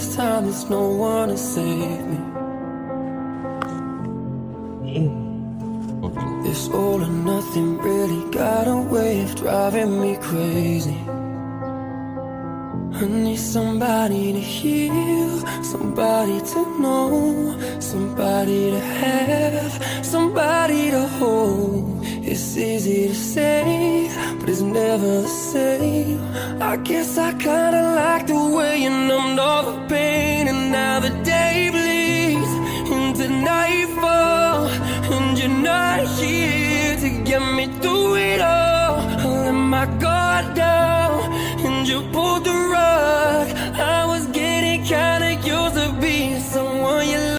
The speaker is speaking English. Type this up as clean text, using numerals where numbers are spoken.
this time there's no one to save me. This all or nothing really got a way of driving me crazy. I need somebody to heal, somebody to know, somebody to have, somebody to hold. It's easy to say, but it's never the same. I guess I kinda like the way you numbed all the pain. And now the day bleeds into nightfall, and you're not here to get me through